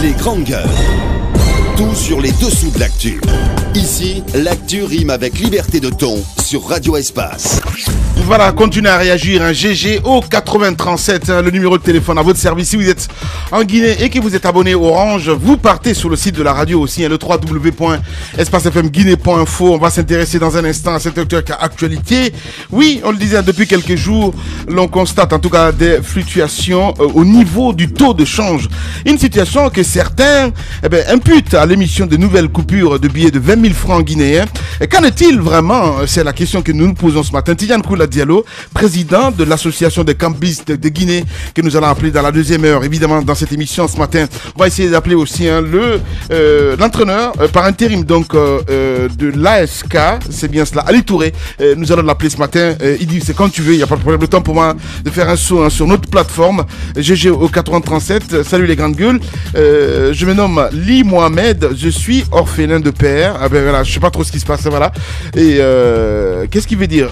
Les grandes gueules. Tout sur les dessous de l'actu. Ici, l'actu rime avec liberté de ton sur Radio Espace. Voilà, continuez à réagir, GG au 8037, le numéro de téléphone à votre service. Si vous êtes en Guinée et que vous êtes abonné Orange, vous partez sur le site de la radio aussi, le www.espacefmguinée.info. On va s'intéresser dans un instant à cette actualité. Oui, on le disait, depuis quelques jours, l'on constate en tout cas des fluctuations au niveau du taux de change. Une situation que certains imputent à l'émission de nouvelles coupures de billets de 20 000 francs guinéens. Et qu'en est-il vraiment? C'est la question que nous nous posons ce matin. Tidiane Koula Diallo, président de l'association des cambistes de Guinée, que nous allons appeler dans la deuxième heure, évidemment, dans cette émission ce matin. On va essayer d'appeler aussi l'entraîneur par intérim donc de l'ASK, c'est bien cela, Ali Touré. Nous allons l'appeler ce matin. Il dit c'est quand tu veux, il n'y a pas de problème. Le temps pour moi de faire un saut sur notre plateforme GG au 8037. Salut les grandes gueules. Je me nomme Li Mohamed, je suis orphelin de père. Ah ben voilà, je sais pas trop ce qui se passe, voilà. Et qu'est-ce qu'il veut dire?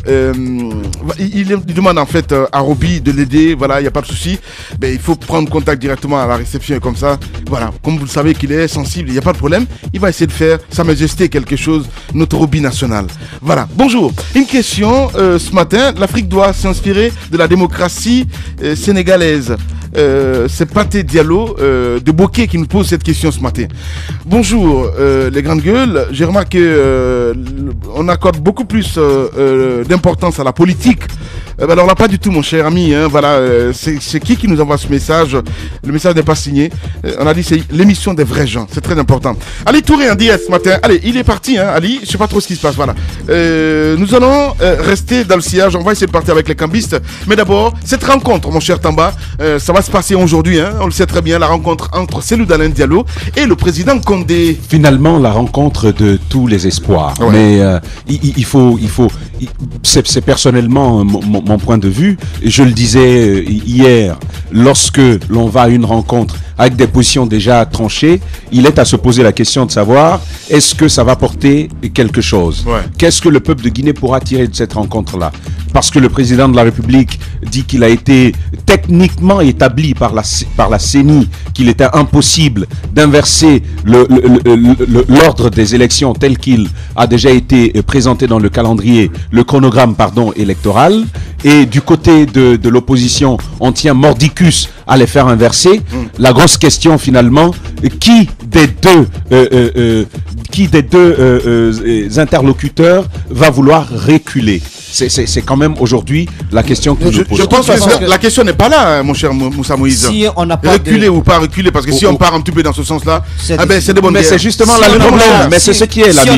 Il demande en fait à Roby de l'aider, voilà, il n'y a pas de souci. Il faut prendre contact directement à la réception et comme ça, voilà, comme vous le savez qu'il est sensible, il n'y a pas de problème. Il va essayer de faire Sa Majesté quelque chose, notre Roby national. Voilà, bonjour. Une question ce matin, l'Afrique doit s'inspirer de la démocratie sénégalaise. C'est Pathé Diallo de Bokeh qui nous pose cette question ce matin. Bonjour les grandes gueules, j'ai remarqué on accorde beaucoup plus d'importance à la politique. Alors là pas du tout mon cher ami, hein, voilà, c'est qui nous envoie ce message? Le message n'est pas signé. On a dit c'est l'émission des vrais gens, c'est très important. Ali Touré en direct ce matin. Allez, il est parti, hein, Ali, je sais pas trop ce qui se passe, voilà. Nous allons rester dans le sillage, on va essayer de partir avec les cambistes. Mais d'abord, cette rencontre, mon cher Tamba, ça va se passer aujourd'hui, hein, on le sait très bien, la rencontre entre Cellou Dalein Diallo et le président Condé. Finalement, la rencontre de tous les espoirs. Ouais. Mais il faut c'est personnellement mon point de vue. Je le disais hier, lorsque l'on va à une rencontre avec des positions déjà tranchées, il est à se poser la question de savoir est-ce que ça va porter quelque chose? Ouais. Qu'est-ce que le peuple de Guinée pourra tirer de cette rencontre-là? Parce que le président de la République dit qu'il a été techniquement établi par la CENI, qu'il était impossible d'inverser l'ordre des élections tel qu'il a déjà été présenté dans le calendrier, le chronogramme électoral. Et du côté de l'opposition, on tient mordicus à les faire inverser. La grosse question finalement, qui des deux interlocuteurs va vouloir reculer? C'est quand même aujourd'hui la question que je pose. Je pense que la question n'est pas là, hein, mon cher Moussa Moïse. Si on n'a pas reculer ou pas reculer, parce que si on part un petit peu dans ce sens-là, c'est des bonnes guerres. C'est justement le problème. Mais c'est ce qui est là. Si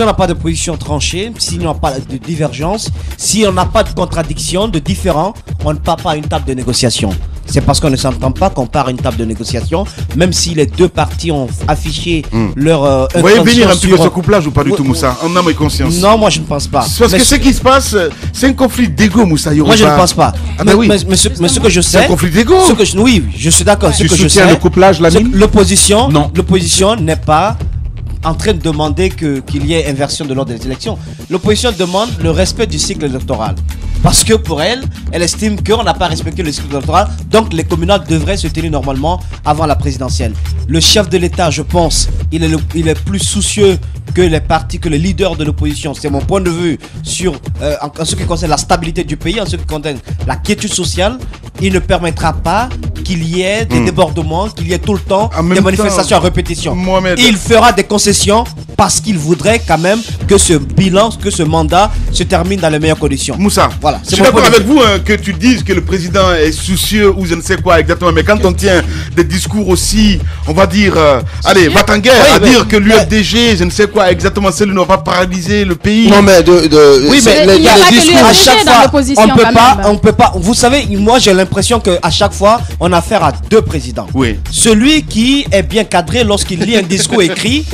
on n'a pas de position tranchée, si on n'a pas de divergence, si on n'a pas de contradiction, de différend, on ne part pas à une table de négociation. C'est parce qu'on ne s'entend pas qu'on part à une table de négociation, même si les deux parties ont affiché leur vous voyez venir un petit peu ce couplage ou pas du tout, Moussa, en âme et conscience? Non, moi je ne pense pas. Parce que ce qui se passe, c'est un conflit d'ego, Moussa. Moi je ne pense pas. Mais ce que je sais... C'est un conflit d'ego. Oui, je suis d'accord. Tu soutiens le couplage, l'opposition n'est pas en train de demander qu'il y ait inversion de l'ordre des élections. L'opposition demande le respect du cycle électoral. Parce que pour elle estime qu'on n'a pas respecté le cycle électoral, donc les communales devraient se tenir normalement avant la présidentielle. Le chef de l'État, je pense, il est plus soucieux que les partis, que les leaders de l'opposition. C'est mon point de vue sur en ce qui concerne la stabilité du pays, en ce qui concerne la quiétude sociale. Il ne permettra pas qu'il y ait des débordements, qu'il y ait tout le temps des manifestations à répétition. Il fera des concessions parce qu'il voudrait quand même que ce bilan, que ce mandat se termine dans les meilleures conditions. Moussa, voilà, je suis d'accord avec vous que tu dises que le président est soucieux ou je ne sais quoi exactement, mais quand on tient des discours aussi, on va dire, allez, va en guerre, à dire que l'UFDG, je ne sais quoi exactement, c'est lui ne va pas paralyser le pays. Non mais oui, mais les discours à chaque fois, on peut pas. Vous savez, moi j'ai l'impression que à chaque fois, on a affaire à deux présidents. Oui. Celui qui est bien cadré lorsqu'il lit un discours écrit,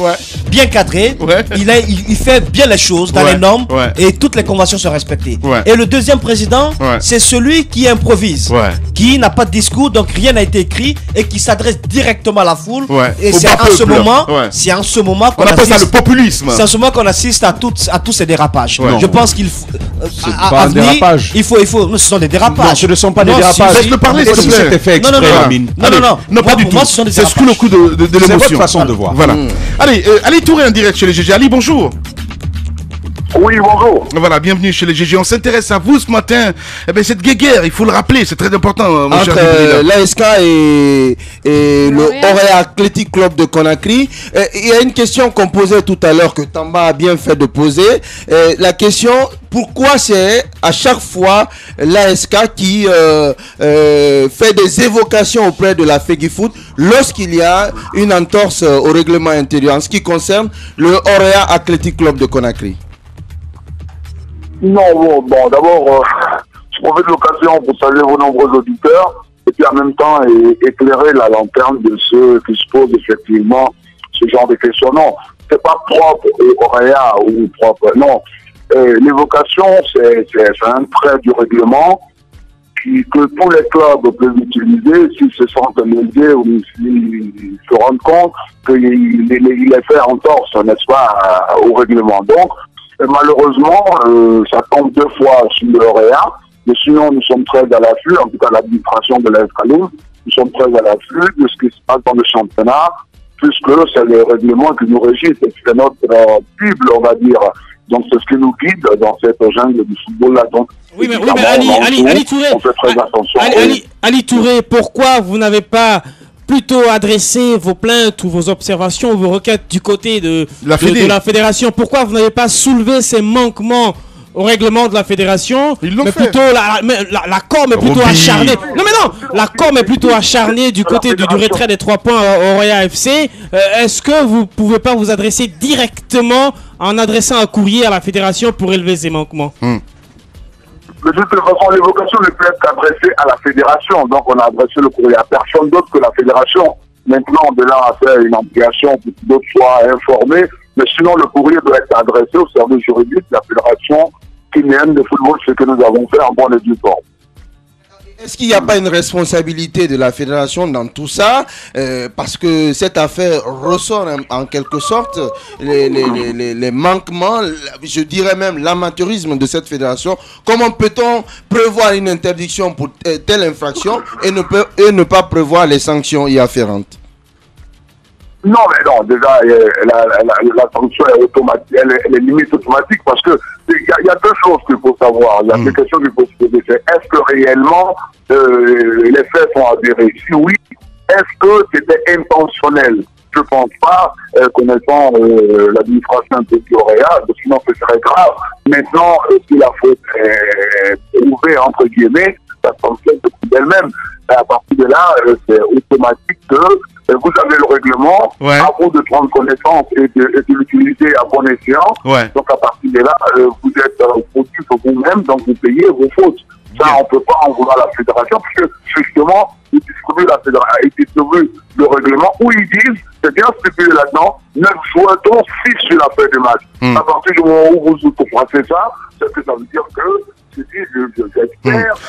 bien cadré, il fait bien les choses dans les normes et toutes les conventions sont respectées. Et le deuxième président, c'est celui qui improvise, qui n'a pas de discours, donc rien n'a été écrit et qui s'adresse directement à la foule. Et c'est en ce moment, qu'on appelle ça le populisme. C'est en ce moment qu'on assiste à tous ces dérapages. Je pense qu'il faut, pas un dérapage. Il faut. Non, ce sont des dérapages. Non, ce ne sont pas des dérapages. Laisse-le parler, s'il te plaît. C'était fait exprès, Amine. Non, pas du tout. Moi, ce sont des C'est sous le coup de l'émotion. C'est votre façon de voir. Voilà. Allez, Ali Touré en direct chez les GG. Ali, bonjour. Oui, bonjour. Voilà, bienvenue chez les GG. On s'intéresse à vous ce matin. Eh bien, cette guéguerre, il faut le rappeler, c'est très important, mon cher entre l'ASK et le Orea Athletic Club de Conakry. Il y a une question qu'on posait tout à l'heure que Tamba a bien fait de poser. La question, pourquoi c'est à chaque fois l'ASK qui fait des évocations auprès de la FEGIFOOT lorsqu'il y a une entorse au règlement intérieur en ce qui concerne le Orea Athletic Club de Conakry? Non, bon, d'abord, je profite de l'occasion pour saluer vos nombreux auditeurs et puis en même temps éclairer la lanterne de ceux qui se posent effectivement ce genre de questions. Non, c'est pas propre au Orea ou propre, non. L'évocation, c'est un trait du règlement que tous les clubs peuvent utiliser s'ils se sentent lésés ou s'ils se rendent compte qu'il est fait entorse, n'est-ce pas, au règlement. Donc, malheureusement, ça tombe 2 fois sur le Orea, mais sinon nous sommes très à l'affût, en tout cas l'administration de l'Escaloum, nous sommes très à l'affût de ce qui se passe dans le championnat, puisque c'est le règlement qui nous régit, c'est notre Bible, on va dire. Donc c'est ce qui nous guide dans cette jungle du football-là. Donc, oui, mais Ali Touré, on fait très attention. Ali Touré, pourquoi vous n'avez pas plutôt adresser vos plaintes ou vos observations, vos requêtes du côté de la fédération? Pourquoi vous n'avez pas soulevé ces manquements au règlement de la fédération? Ils l'ont mais fait. Plutôt la com est plutôt acharnée. Non, la com est plutôt acharnée du côté du retrait des 3 points au Orea FC. Est-ce que vous pouvez pas vous adresser directement en adressant un courrier à la fédération pour élever ces manquements? De toute façon, l'évocation ne peut être adressée à la fédération. Donc, on a adressé le courrier à personne d'autre que la fédération. Maintenant, de là à faire une obligation pour que d'autres soient informés. Mais sinon, le courrier doit être adressé au service juridique de la fédération qui n'aime de football, ce que nous avons fait en bonne et due forme. Est-ce qu'il n'y a pas une responsabilité de la fédération dans tout ça, parce que cette affaire ressort en quelque sorte les manquements, je dirais même l'amateurisme de cette fédération. Comment peut-on prévoir une interdiction pour telle infraction et ne pas prévoir les sanctions y afférentes? Non, mais non, déjà, la sanction est automatique, elle est limite automatique parce que il y a 2 choses qu'il faut savoir. Il y a 2 questions qu'il faut se poser. C'est est-ce que réellement les faits sont avérés? Si oui, est-ce que c'était intentionnel? Je ne pense pas, connaissant l'administration de Orea, sinon ce serait grave. Maintenant, si la faute est prouvée, entre guillemets, la sanction se trouve d'elle-même. À partir de là, c'est automatique que vous avez le règlement, à vous de prendre connaissance et de l'utiliser à bon escient. Donc à partir de là, vous êtes fautif vous-même, donc vous payez vos fautes. Ça, on ne peut pas en vouloir la fédération, puisque justement, ils distribuent le règlement où ils disent, c'est bien stipulé là-dedans, 9 joueurs dont 6 sur la feuille de match. À partir du moment où vous comprenez ça, c'est que ça veut dire que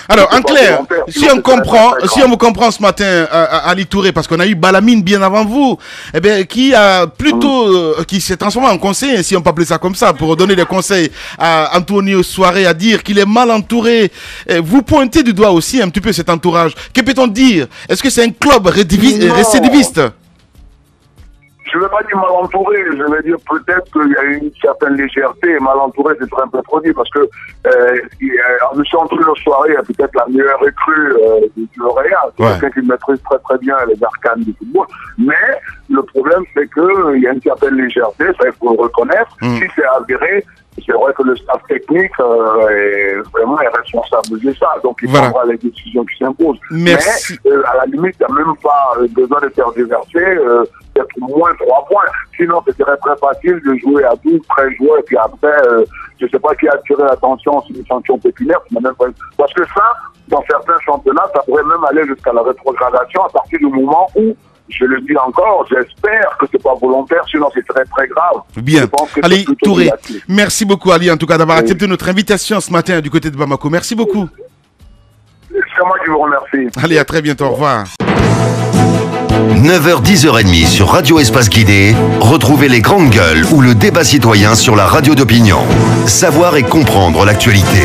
alors, en clair, si on vous comprend ce matin, Ali Touré, parce qu'on a eu Balamine bien avant vous, eh bien, qui a plutôt, qui s'est transformé en conseiller, si on peut appeler ça comme ça, pour donner des conseils à Antonio Soiré, à dire qu'il est mal entouré. Vous pointez du doigt aussi un petit peu cet entourage. Que peut-on dire? Est-ce que c'est un club récidiviste? Je ne vais pas dire mal entouré, je vais dire peut-être qu'il y a une certaine légèreté. Mal entouré, c'est un peu trop dit parce que en centre de soirée, il y a peut-être la meilleure recrue du Orea. C'est quelqu'un qui maîtrise très très bien les arcanes du football. Mais le problème, c'est qu'il y a une certaine légèreté, ça il faut le reconnaître. Si c'est avéré, c'est vrai que le staff technique est vraiment responsable de ça. Donc il prendra les décisions qui s'imposent. Merci. Mais à la limite, il n'y a même pas besoin de faire déverser. Peut-être moins 3 points. Sinon, ce serait très facile de jouer à 12, 13 joueurs, et puis après, je ne sais pas qui a attiré l'attention sur une sanction pécuniaire. Parce que ça, dans certains championnats, ça pourrait même aller jusqu'à la rétrogradation à partir du moment où, je le dis encore, j'espère que ce n'est pas volontaire, sinon c'est très très grave. Bien. Ali Touré, merci beaucoup Ali, en tout cas, d'avoir accepté notre invitation ce matin du côté de Bamako. Merci beaucoup. C'est moi qui vous remercie. Allez, à très bientôt, au revoir. 9h, 10h30 sur Radio Espace Guidé, retrouvez les grandes gueules ou le débat citoyen sur la radio d'opinion. Savoir et comprendre l'actualité.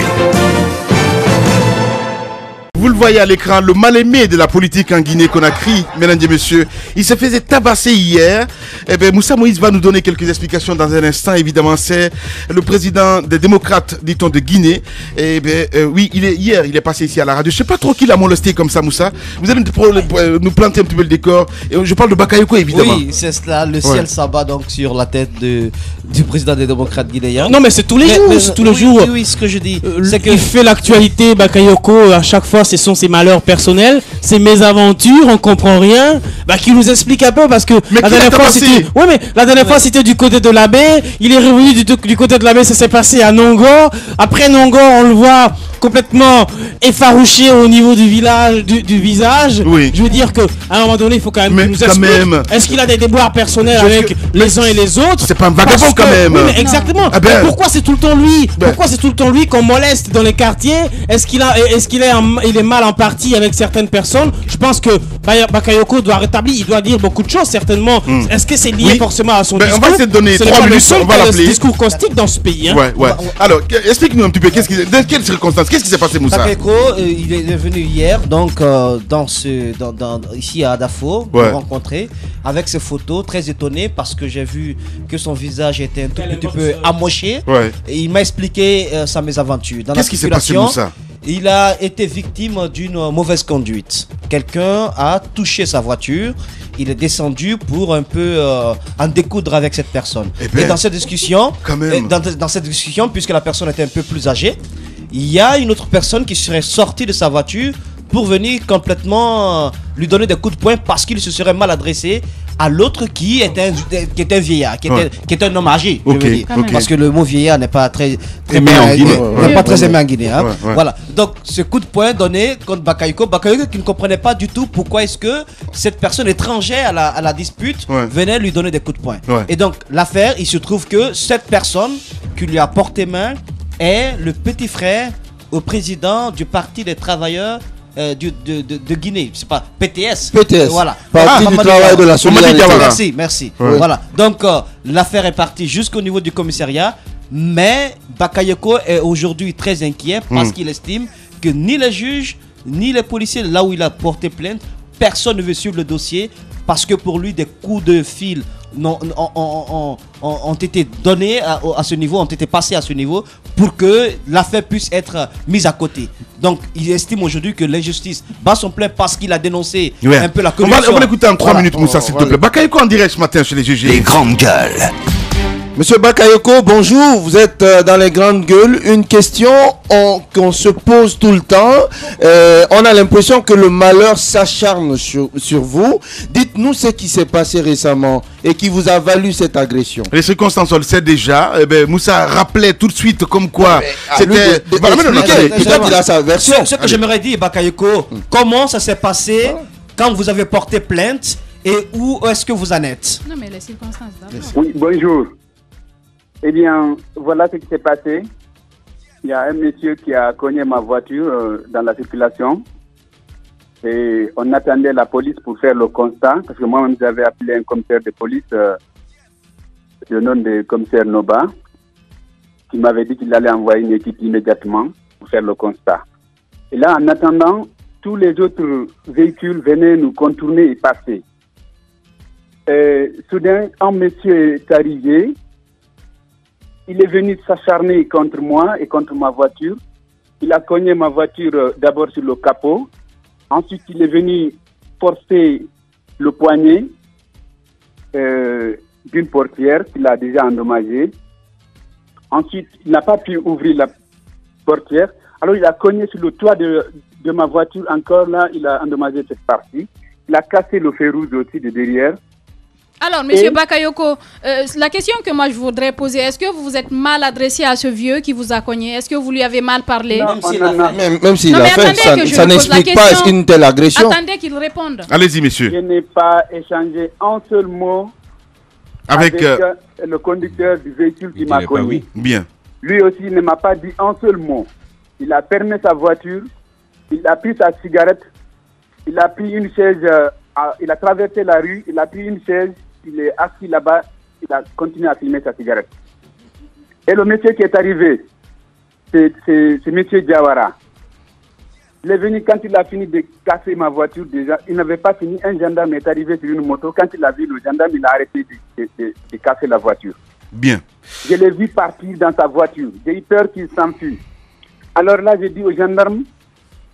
Vous le voyez à l'écran, le mal-aimé de la politique en Guinée-Conakry, mesdames et messieurs, il se faisait tabasser hier. Eh bien, Moussa Moïse va nous donner quelques explications dans un instant. Évidemment, c'est le président des démocrates, dit-on, de Guinée. Eh bien, oui, hier, il est passé ici à la radio. Je ne sais pas trop qui l'a molesté comme ça, Moussa. Vous allez nous planter un petit peu le décor. Et je parle de Bakayoko, évidemment. Oui, c'est cela. Le ciel s'abat donc sur la tête du président des démocrates guinéens. Non, mais c'est tous les jours. C'est tous les jours. Oui, ce que je dis. C'est qu'il fait l'actualité, Bakayoko, à chaque fois, ce sont ses malheurs personnels, ses mésaventures, on comprend rien. Qui nous explique un peu parce que mais la dernière fois c'était. Ouais, mais la dernière fois c'était du côté de la baie. Il est revenu du côté de la baie, ça s'est passé à Nongor. Après Nongor, on le voit complètement effarouché au niveau du village, du visage. Oui. Je veux dire que à un moment donné, il faut quand même nous expliquer. Est-ce qu'il a des déboires personnels avec les uns et les autres? C'est pas un vagabond quand même. Oui, mais exactement. Pourquoi c'est tout le temps lui? Pourquoi c'est tout le temps lui qu'on moleste dans les quartiers? Est-ce qu'il est mal en partie avec certaines personnes? Je pense que Bakayoko doit rétablir, il doit dire beaucoup de choses certainement. Est-ce que c'est lié forcément à son discours? On va essayer de donner 3 minutes, on va l'appeler. Discours caustique dans ce pays. Hein. Ouais. Alors, explique-nous un petit peu, dans quelles circonstances, qu'est-ce qui s'est passé, Moussa? Bakayoko, il est venu hier, donc ici à Adafo, pour rencontrer, avec ses photos, très étonné parce que j'ai vu que son visage était un tout petit peu amoché. Et il m'a expliqué sa mésaventure. Qu'est-ce qui s'est passé, Moussa? Il a été victime d'une mauvaise conduite. Quelqu'un a touché sa voiture. Il est descendu pour un peu en découdre avec cette personne. Et dans cette discussion, puisque la personne était un peu plus âgée, il y a une autre personne qui serait sortie de sa voiture pour venir complètement lui donner des coups de poing parce qu'il se serait mal adressé à l'autre qui était un vieillard, qui était un homme âgé, je veux dire. Parce que le mot vieillard n'est pas très aimé en Guinée. En Guinée. Hein. Voilà. Donc ce coup de poing donné contre Bakayoko qui ne comprenait pas du tout pourquoi est-ce que cette personne étrangère à la dispute venait lui donner des coups de poing. Et donc l'affaire, il se trouve que cette personne qui lui a porté main est le petit frère au président du Parti des travailleurs de Guinée, c'est pas PTS. Voilà. Parti du travail de la solidarité. Merci. Voilà. Donc l'affaire est partie jusqu'au niveau du commissariat, mais Bakayoko est aujourd'hui très inquiet parce qu'il estime que ni les juges ni les policiers, là où il a porté plainte, personne ne veut suivre le dossier parce que pour lui des coups de fil ont été donnés à ce niveau, ont été passés à ce niveau pour que l'affaire puisse être mise à côté. Donc il estime aujourd'hui que l'injustice bat son plein parce qu'il a dénoncé un peu la corruption. On va l'écouter en 3 minutes, Moussa, s'il te plaît. Bakayoko en direct ce matin chez les GG. Les grandes gueules. Monsieur Bakayoko, bonjour, vous êtes dans les grandes gueules. Une question qu'on se pose tout le temps. On a l'impression que le malheur s'acharne sur vous. Dites-nous ce qui s'est passé récemment et qui vous a valu cette agression. Les circonstances, on le sait déjà. Moussa rappelait tout de suite comme quoi c'était... Il a sa version. Ce que j'aimerais dire, Bakayoko, comment ça s'est passé quand vous avez porté plainte et où est-ce que vous en êtes? Non, mais les circonstances d'abord. Oui, bonjour. Eh bien, voilà ce qui s'est passé. Il y a un monsieur qui a cogné ma voiture dans la circulation. Et on attendait la police pour faire le constat. Parce que moi-même, j'avais appelé un commissaire de police, le nom de commissaire Noba, qui m'avait dit qu'il allait envoyer une équipe immédiatement pour faire le constat. Et là, en attendant, tous les autres véhicules venaient nous contourner et passer. Soudain, un monsieur est arrivé. Il est venu s'acharner contre moi et contre ma voiture. Il a cogné ma voiture d'abord sur le capot. Ensuite, il est venu forcer le poignet d'une portière qu'il a déjà endommagée. Ensuite, il n'a pas pu ouvrir la portière. Alors, il a cogné sur le toit de ma voiture. Encore là, il a endommagé cette partie. Il a cassé le fer rouge aussi de derrière. Alors, monsieur Bakayoko, la question que moi je voudrais poser, est-ce que vous vous êtes mal adressé à ce vieux qui vous a cogné? Est-ce que vous lui avez mal parlé? Même s'il l'a fait, ça n'explique pas une telle agression. Attendez qu'il réponde. Allez-y, monsieur. Je n'ai pas échangé un seul mot avec le conducteur du véhicule qui m'a cogné. Bien. Lui aussi ne m'a pas dit un seul mot. Il a fermé sa voiture, il a pris sa cigarette, il a pris une chaise il a traversé la rue, il a pris une chaise, il est assis là-bas, il a continué à fumer sa cigarette. Et le monsieur qui est arrivé, c'est monsieur Diawara. Il est venu quand il a fini de casser ma voiture déjà. Il n'avait pas fini. Un gendarme est arrivé sur une moto. Quand il a vu le gendarme, il a arrêté de casser la voiture. Bien. Je l'ai vu partir dans sa voiture. J'ai eu peur qu'il s'enfuit. Alors là, j'ai dit au gendarme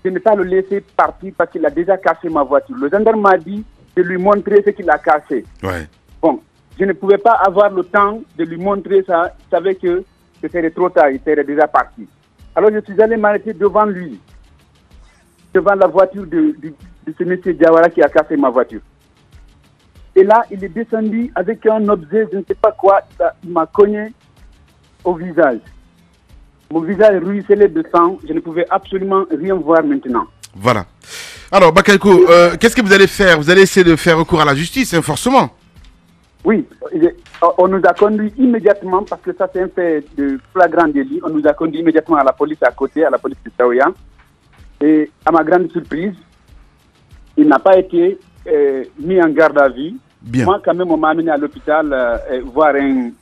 de ne pas le laisser partir parce qu'il a déjà cassé ma voiture. Le gendarme m'a dit de lui montrer ce qu'il a cassé. Ouais. Bon, je ne pouvais pas avoir le temps de lui montrer ça. Je savais que ce serait trop tard. Il serait déjà parti. Alors je suis allé m'arrêter devant lui, devant la voiture de ce monsieur Diawara qui a cassé ma voiture. Et là, il est descendu avec un objet, je ne sais pas quoi, il m'a cogné au visage. Mon visage ruisselait de sang, je ne pouvais absolument rien voir maintenant. Voilà. Alors, Bakayoko, qu'est-ce que vous allez faire? Vous allez essayer de faire recours à la justice, hein, forcément. Oui, on nous a conduit immédiatement, parce que ça c'est un fait de flagrant délit, on nous a conduit immédiatement à la police à côté, à la police de Saouya. Et à ma grande surprise, il n'a pas été mis en garde à vue. Bien. Moi, quand même, on m'a amené à l'hôpital voir un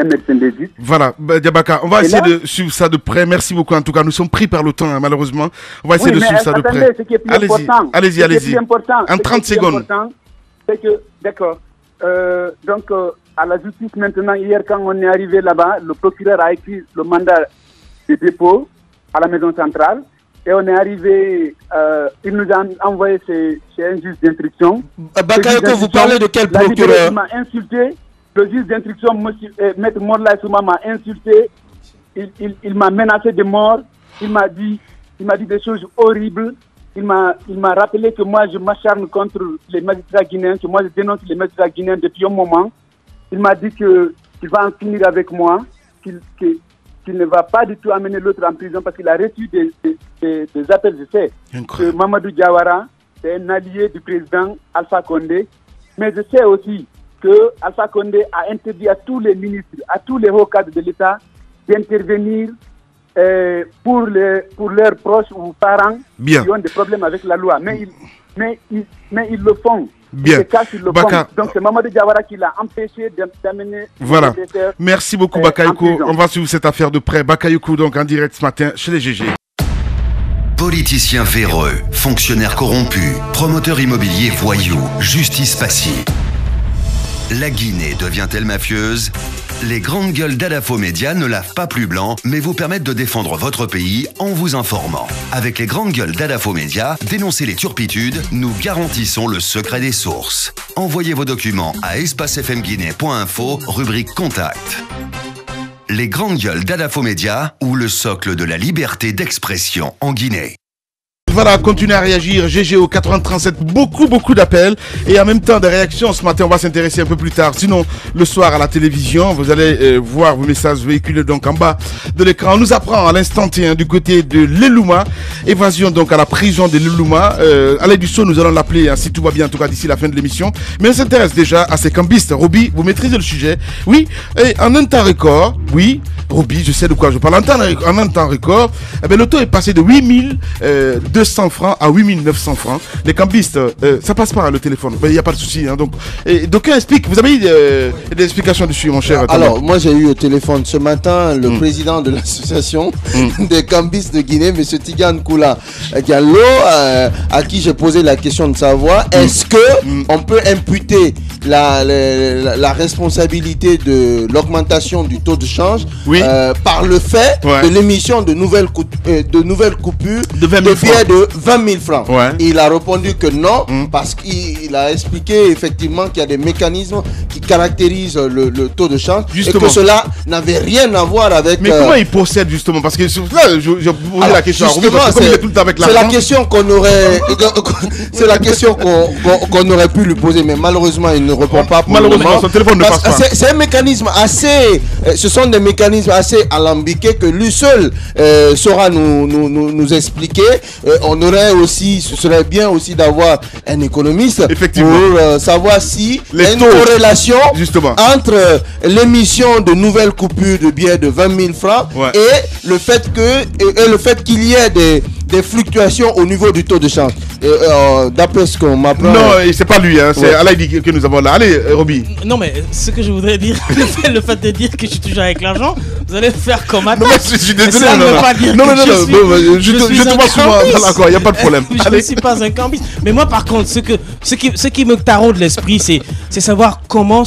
médecin légiste. Voilà, Diabaka, on va essayer de suivre ça de près. Merci beaucoup. En tout cas, nous sommes pris par le temps, hein, malheureusement. On va essayer de suivre ça de près. Allez-y. En 30 secondes. C'est que, d'accord. Donc, à la justice maintenant, hier, quand on est arrivé là-bas, le procureur a écrit le mandat de dépôt à la maison centrale. Et on est arrivé, il nous a envoyé chez un juge d'instruction. Bakayoko, vous parlez de quel procureur? Il m'a insulté. Le juge d'instruction, Maître Morla Souma, m'a insulté. Il m'a menacé de mort. Il m'a dit des choses horribles. Il m'a rappelé que moi, je m'acharne contre les magistrats guinéens, que moi, je dénonce les magistrats guinéens depuis un moment. Il m'a dit qu'il va en finir avec moi, qu'il ne va pas du tout amener l'autre en prison parce qu'il a reçu des appels. Je sais que Mamadou Diawara, c'est un allié du président Alpha Condé. Mais je sais aussi que Alpha Condé a interdit à tous les ministres, à tous les hauts cadres de l'État d'intervenir pour leurs proches ou parents qui ont des problèmes avec la loi. Mais ils le font. Bien. Donc c'est Mamadou Diawara qui l'a empêché d'amener. Voilà. Merci beaucoup, Bakayoko. On va suivre cette affaire de près. Bakayoko, donc en direct ce matin chez les GG. Politiciens véreux, fonctionnaires corrompus, promoteurs immobiliers voyous, justice passive. La Guinée devient-elle mafieuse? Les grandes gueules d'Adafo Média ne lavent pas plus blanc, mais vous permettent de défendre votre pays en vous informant. Avec les grandes gueules d'Adafo Média, dénoncez les turpitudes, nous garantissons le secret des sources. Envoyez vos documents à espacefmguinée.info, rubrique Contact. Les grandes gueules d'Adafo Média, ou le socle de la liberté d'expression en Guinée. Voilà, continuez à réagir, GGO 8037, beaucoup d'appels et en même temps des réactions. Ce matin, on va s'intéresser un peu plus tard. Sinon, le soir à la télévision, vous allez voir vos messages véhiculés donc en bas de l'écran. On nous apprend à l'instant T du côté de l'Elouma, évasion donc à la prison de l'Elouma. Alain Dussault, nous allons l'appeler si tout va bien, en tout cas d'ici la fin de l'émission. Mais on s'intéresse déjà à ces cambistes. Roby, vous maîtrisez le sujet? Oui, et en un temps record, oui, Roby, je sais de quoi je parle. En un temps record, le taux est passé de 8200 francs à 8900 francs. Les cambistes, ça passe par le téléphone. Il n'y a pas de souci. Hein, donc, d'aucuns expliquent. Vous avez eu des explications dessus, mon cher? Alors, moi, j'ai eu au téléphone ce matin le président de l'association des cambistes de Guinée, M. Tigane Koula Diallo, à qui j'ai posé la question de savoir est-ce que on peut imputer la responsabilité de l'augmentation du taux de change par le fait de l'émission de nouvelles coupures de billets de 20 000 francs. Il a répondu que non, parce qu'il a expliqué effectivement qu'il y a des mécanismes qui caractérisent le taux de change et que cela n'avait rien à voir avec... Mais comment il procède justement? Parce que là, j'ai posé la question à Roby, c'est la question qu'on aurait... c'est la question qu'on aurait pu lui poser, mais malheureusement, il ne répond pas pour malheureusement, le moment. Son téléphone ne passe pas. C'est un mécanisme assez... ce sont des mécanismes assez alambiqués que lui seul saura nous expliquer. On aurait aussi, ce serait bien aussi d'avoir un économiste pour savoir si il y a une corrélation entre l'émission de nouvelles coupures de billets de 20 000 francs et le fait qu'il y ait des des fluctuations au niveau du taux de change. D'après ce qu'on m'apprend... Non, c'est pas lui, hein, c'est Alaïdi que nous avons là. Allez, Roby. Non, mais ce que je voudrais dire, le fait de dire que je suis toujours avec l'argent, vous allez faire comme à Non, mais je suis désolé. Ça ne veut pas dire non, que je te vois souvent d'accord, il n'y a pas de problème. Je ne suis pas un cambiste. Mais moi, par contre, ce qui me taraude l'esprit, c'est savoir comment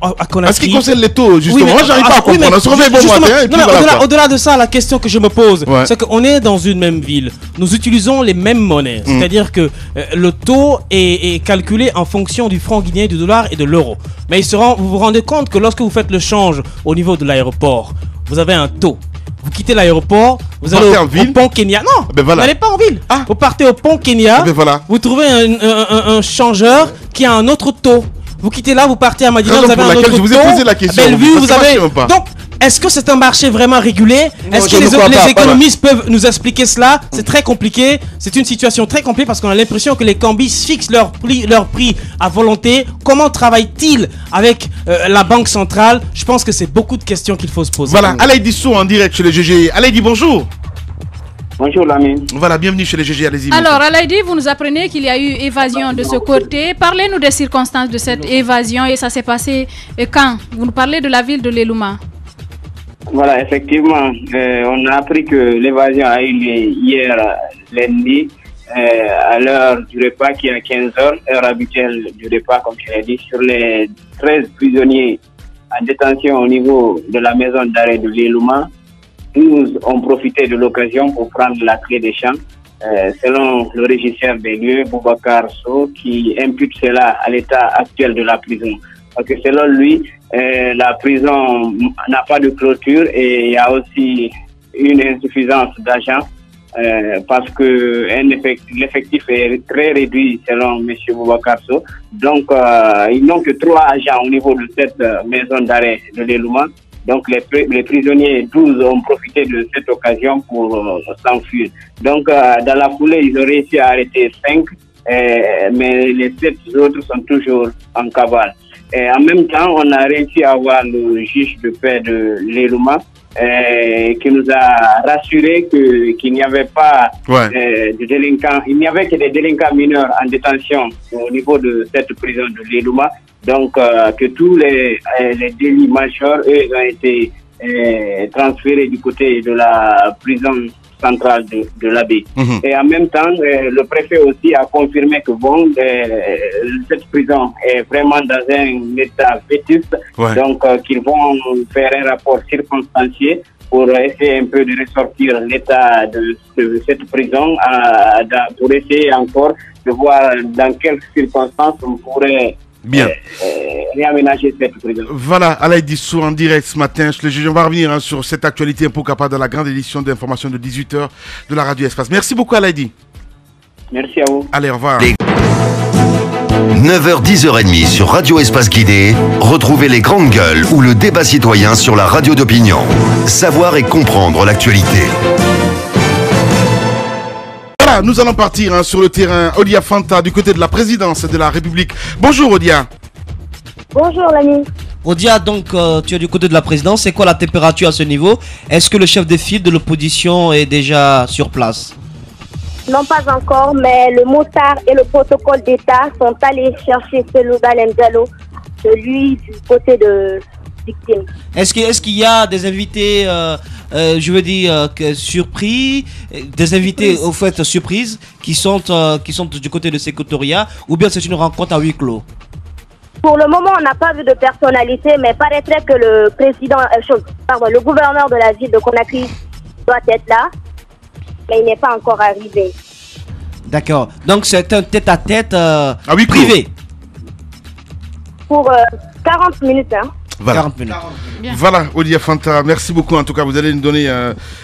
à Conakry. Ce qui concerne les taux, justement, moi j'arrive pas à comprendre. On se réveille bon matin et puis voilà. Au-delà de ça, la question que je me pose, c'est qu'on est dans une même ville. Nous utilisons les mêmes monnaies. C'est-à-dire que le taux est calculé en fonction du franc guinéen, du dollar et de l'euro. Mais vous vous rendez compte que lorsque vous faites le change au niveau de l'aéroport, vous avez un taux. Vous quittez l'aéroport, vous allez au pont Kenya. Non, vous n'allez pas en ville. Vous partez au pont Kenya, vous trouvez un changeur qui a un autre taux. Vous quittez là, vous partez à Madina, vous avez un autre taux. Je vous ai posé la question. Bellevue, vous avez... Donc, est-ce que c'est un marché vraiment régulé? Est-ce que les économistes peuvent nous expliquer cela? C'est très compliqué. C'est une situation très compliquée parce qu'on a l'impression que les cambistes fixent leur prix à volonté. Comment travaillent-ils avec la Banque centrale? Je pense que c'est beaucoup de questions qu'il faut se poser. Voilà, Alaïdi Sou en direct chez les GG. Alaïdi, bonjour. Bonjour Lamine. Voilà, bienvenue chez les GG, allez-y. Alors Alaïdi, vous nous apprenez qu'il y a eu évasion de ce côté. Parlez-nous des circonstances de cette évasion et ça s'est passé quand? Vous nous parlez de la ville de Lelouma. Voilà, effectivement, on a appris que l'évasion a eu lieu hier lundi à l'heure du repas qui est à 15h, heure habituelle du repas comme je l'ai dit, sur les 13 prisonniers en détention au niveau de la maison d'arrêt de Lelouma. 12 ont profité de l'occasion pour prendre la clé des champs, selon le régisseur des lieux, Boubacar So, qui impute cela à l'état actuel de la prison. Parce que selon lui, la prison n'a pas de clôture et il y a aussi une insuffisance d'agents parce que l'effectif est très réduit selon M. Boubacar So. Donc, ils n'ont que 3 agents au niveau de cette maison d'arrêt de Lelouma. Donc les prisonniers 12 ont profité de cette occasion pour s'enfuir. Donc dans la foulée, ils ont réussi à arrêter 5, mais les 7 autres sont toujours en cavale. Et en même temps, on a réussi à avoir le juge de paix de Lelouma qui nous a rassuré qu'il n'y avait pas de délinquants, il n'y avait que des délinquants mineurs en détention au niveau de cette prison de Lelouma. Donc, que tous les délits majeurs ont été transférés du côté de la prison centrale de l'Abbé. Et en même temps, le préfet aussi a confirmé que cette prison est vraiment dans un état vétuste, donc qu'ils vont faire un rapport circonstancié pour essayer un peu de ressortir l'état de cette prison, pour essayer encore de voir dans quelles circonstances on pourrait réaménager cette prison. Voilà, Alaïdi Sou en direct ce matin. On va revenir sur cette actualité un peu capable dans la grande édition d'information de 18h de la radio Espace. Merci beaucoup Alaïdi. Merci à vous. Allez, au revoir. 9h, 10h30 sur Radio Espace Guidé. Retrouvez les grandes gueules ou le débat citoyen sur la radio d'opinion. Savoir et comprendre l'actualité. Voilà, nous allons partir sur le terrain. Odia Fanta du côté de la présidence de la République. Bonjour Odia. Bonjour l'ami. Odia, donc tu es du côté de la présidence. C'est quoi la température à ce niveau? Est-ce que le chef de file de l'opposition est déjà sur place? Non, pas encore, mais le Motard et le protocole d'État sont allés chercher Selouda Lemdialo, celui du côté de victime. Est-ce qu'il y a des invités, je veux dire, surpris, des invités au fait surprises qui sont du côté de Sécotoria, ou bien c'est une rencontre à huis clos? Pour le moment, on n'a pas vu de personnalité, mais paraîtrait que le le gouverneur de la ville de Conakry doit être là, mais il n'est pas encore arrivé. D'accord. Donc c'est un tête-à-tête privé. Pour 40 minutes, hein. Voilà. 40 minutes. Voilà, Odia Fanta, merci beaucoup. En tout cas, vous allez nous donner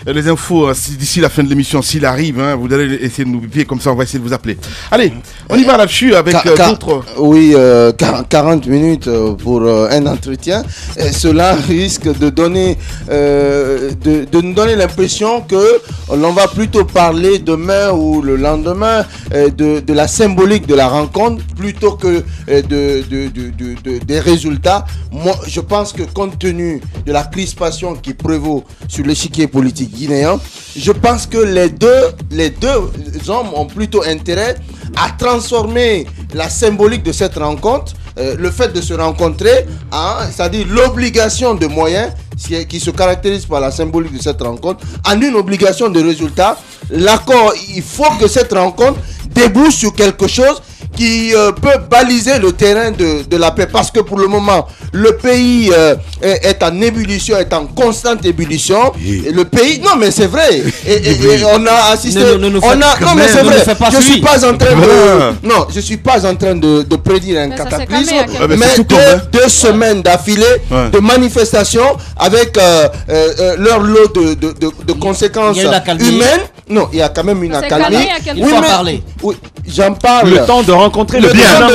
les infos d'ici la fin de l'émission, s'il arrive. Vous allez essayer de nous piquer, comme ça, on va essayer de vous appeler. Allez, on y va là-dessus avec d'autres. Oui, 40 minutes pour un entretien. Et cela risque de donner, de nous donner l'impression que l'on va plutôt parler demain ou le lendemain de la symbolique de la rencontre plutôt que des résultats. Moi, je pense que compte tenu de la crispation qui prévaut sur l'échiquier politique guinéen, je pense que les deux hommes ont plutôt intérêt à transformer la symbolique de cette rencontre, le fait de se rencontrer, c'est-à-dire l'obligation de moyens qui se caractérise par la symbolique de cette rencontre, en une obligation de résultat. L'accord, il faut que cette rencontre débouche sur quelque chose qui peut baliser le terrain de la paix, parce que pour le moment le pays est en ébullition, est en constante ébullition. Et le pays, non mais c'est vrai, et on a assisté, non mais c'est vrai, je suis pas en train de, non, je suis pas en train de prédire un cataclysme, mais deux semaines d'affilée de manifestations avec leur lot de conséquences humaines. Non, il y a quand même une accalmie. Il faut en parler. Oui, j'en parle. Le temps de rencontrer le président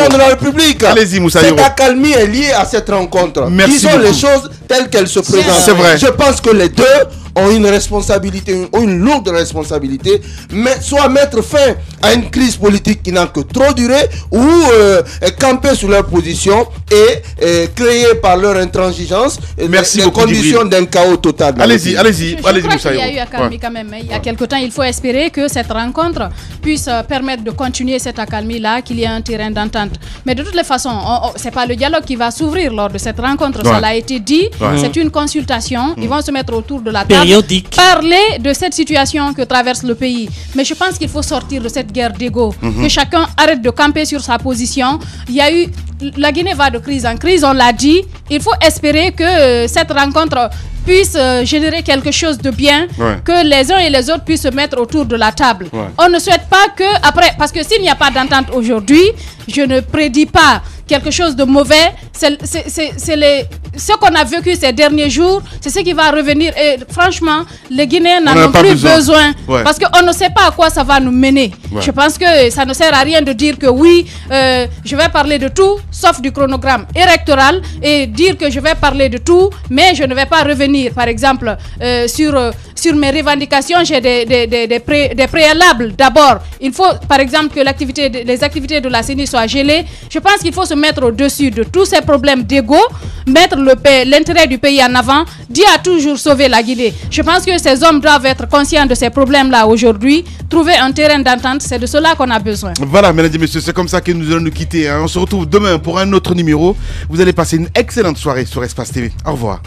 de la République. Allez-y, Moussaïro. Cette accalmie est liée à cette rencontre. Disons les choses telles qu'elles se présentent. C'est vrai. Je pense que les deux ont une responsabilité, une lourde responsabilité, mais soit mettre fin à une crise politique qui n'a que trop duré, ou camper sur leur position et créer par leur intransigeance les conditions d'un chaos total. Allez-y, allez-y, allez-y, Moussaïro. Il y a eu accalmie quand même. Il y a quelque temps, il faut espérer que cette rencontre puisse permettre de continuer cette accalmie-là, qu'il y ait un terrain d'entente. Mais de toutes les façons, c'est pas le dialogue qui va s'ouvrir lors de cette rencontre. Ça l'a été dit. C'est une consultation. Ils vont se mettre autour de la table, parler de cette situation que traverse le pays. Mais je pense qu'il faut sortir de cette guerre d'ego, que chacun arrête de camper sur sa position. Il y a eu, la Guinée va de crise en crise, on l'a dit. Il faut espérer que cette rencontre puisse générer quelque chose de bien, que les uns et les autres puissent se mettre autour de la table. On ne souhaite pas que après, parce que s'il n'y a pas d'entente aujourd'hui, je ne prédis pas quelque chose de mauvais. Ce qu'on a vécu ces derniers jours, c'est ce qui va revenir. Et franchement, les Guinéens n'en ont plus besoin. Parce qu'on ne sait pas à quoi ça va nous mener. Je pense que ça ne sert à rien de dire que oui, je vais parler de tout, sauf du chronogramme électoral, et dire que je vais parler de tout, mais je ne vais pas revenir. Par exemple, sur mes revendications, j'ai des préalables. D'abord, il faut, par exemple, que les activités de la CENI soient gelées. Je pense qu'il faut se mettre au-dessus de tous ces problèmes d'ego, mettre l'intérêt du pays en avant. Dieu a toujours sauvé la Guinée. Je pense que ces hommes doivent être conscients de ces problèmes-là aujourd'hui, trouver un terrain d'entente, c'est de cela qu'on a besoin. Voilà, mesdames et messieurs, c'est comme ça que nous allons nous quitter. On se retrouve demain pour un autre numéro. Vous allez passer une excellente soirée sur Espace TV. Au revoir.